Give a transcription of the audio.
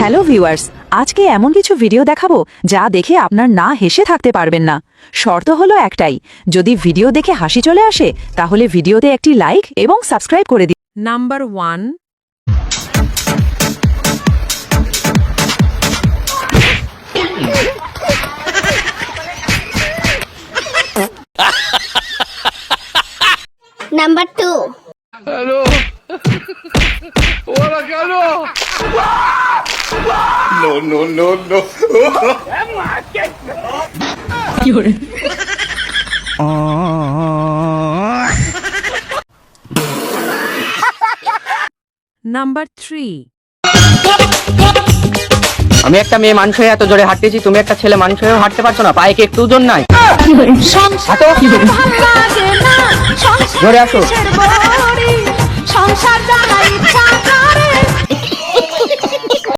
Hello viewers, আজকে এমন কিছু ভিডিও দেখাবো যা দেখে আপনার না হেসে থাকতে পারবেন না। শর্ত হলো একটাই, যদি ভিডিও দেখে হাসি চলে আসে তাহলে ভিডিওতে একটি লাইক এবং সাবস্ক্রাইব করে দিন। Number 1, number 2, No. নাম্বার 3, আমি একটা মেয়ে মানুষ হয়ে এত জোরে হাঁটতেছি, তুমি একটা ছেলে মানুষ হয়েও হাঁটতে পারছো না, পায়ে কি একটু ওজন নাই? হাঁটো। জোরে আসো। সংসার